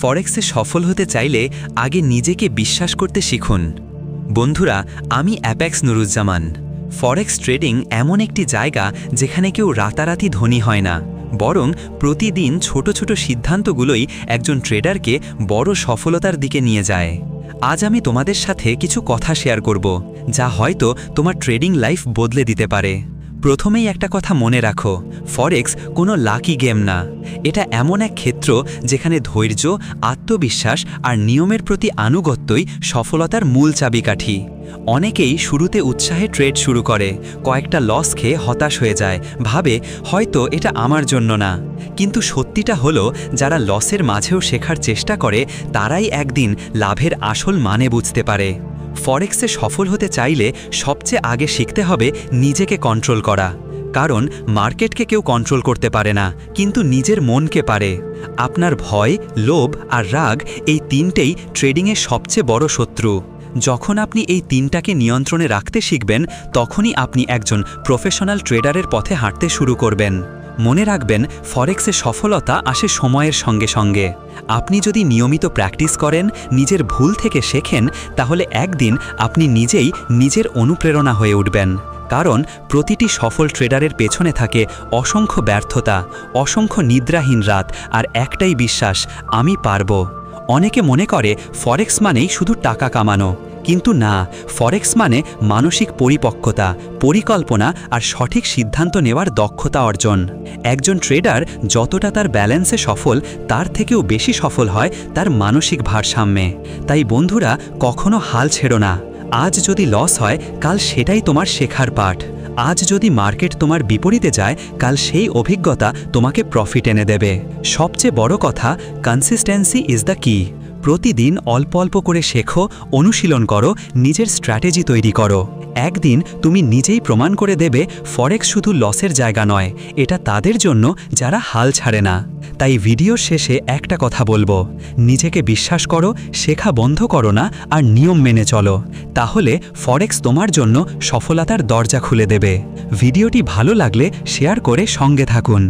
ফরেক্সে সফল হতে চাইলে আগে নিজেকে বিশ্বাস করতে শিখুন। বন্ধুরা, আমি অ্যাপেক্স নুরুজ্জামান। ফরেক্স ট্রেডিং এমন একটি জায়গা যেখানে কেউ রাতারাতি ধনী হয় না, বরং প্রতিদিন ছোট ছোট সিদ্ধান্তগুলোই একজন ট্রেডারকে বড় সফলতার দিকে নিয়ে যায়। আজ আমি তোমাদের সাথে কিছু কথা শেয়ার করব, যা হয়তো তোমার ট্রেডিং লাইফ বদলে দিতে পারে। প্রথমেই একটা কথা মনে রাখো, ফরেক্স কোনো লাকি গেম না। এটা এমন এক ক্ষেত্র যেখানে ধৈর্য, আত্মবিশ্বাস আর নিয়মের প্রতি আনুগত্যই সফলতার মূল চাবিকাঠি। অনেকেই শুরুতে উৎসাহে ট্রেড শুরু করে, কয়েকটা লস খেয়ে হতাশ হয়ে যায়, ভাবে হয়তো এটা আমার জন্য না। কিন্তু সত্যিটা হলো, যারা লসের মাঝেও শেখার চেষ্টা করে তারাই একদিন লাভের আসল মানে বুঝতে পারে। ফরেক্সে সফল হতে চাইলে সবচেয়ে আগে শিখতে হবে নিজেকে কন্ট্রোল করা। কারণ মার্কেটকে কেউ কন্ট্রোল করতে পারে না, কিন্তু নিজের মনকে পারে। আপনার ভয়, লোভ আর রাগ, এই তিনটেই ট্রেডিংয়ের সবচেয়ে বড় শত্রু। যখন আপনি এই তিনটাকে নিয়ন্ত্রণে রাখতে শিখবেন, তখনই আপনি একজন প্রফেশনাল ট্রেডারের পথে হাঁটতে শুরু করবেন। মনে রাখবেন, ফরেক্সে সফলতা আসে সময়ের সঙ্গে সঙ্গে। আপনি যদি নিয়মিত প্র্যাকটিস করেন, নিজের ভুল থেকে শেখেন, তাহলে একদিন আপনি নিজেই নিজের অনুপ্রেরণা হয়ে উঠবেন। কারণ প্রতিটি সফল ট্রেডারের পেছনে থাকে অসংখ্য ব্যর্থতা, অসংখ্য নিদ্রাহীন রাত আর একটাই বিশ্বাস, আমি পারব। অনেকে মনে করে ফরেক্স মানেই শুধু টাকা কামানো, কিন্তু না, ফরেক্স মানে মানসিক পরিপক্কতা, পরিকল্পনা আর সঠিক সিদ্ধান্ত নেওয়ার দক্ষতা অর্জন। একজন ট্রেডার যতটা তার ব্যালেন্সে সফল, তার থেকেও বেশি সফল হয় তার মানসিক ভারসাম্যে। তাই বন্ধুরা, কখনো হাল ছেড়ো না। আজ যদি লস হয়, কাল সেটাই তোমার শেখার পাঠ। আজ যদি মার্কেট তোমার বিপরীতে যায়, কাল সেই অভিজ্ঞতা তোমাকে প্রফিট এনে দেবে। সবচেয়ে বড় কথা, কনসিস্টেন্সি ইজ দ্য কি। প্রতিদিন অল্প অল্প করে শেখো, অনুশীলন করো, নিজের স্ট্র্যাটেজি তৈরি করো। একদিন তুমি নিজেই প্রমাণ করে দেবে ফরেক্স শুধু লসের জায়গা নয়, এটা তাদের জন্য যারা হাল ছাড়ে না। তাই ভিডিওর শেষে একটা কথা বলবো, নিজেকে বিশ্বাস করো, শেখা বন্ধ করো না আর নিয়ম মেনে চলো। তাহলে ফরেক্স তোমার জন্য সফলতার দরজা খুলে দেবে। ভিডিওটি ভালো লাগলে শেয়ার করে সঙ্গে থাকুন।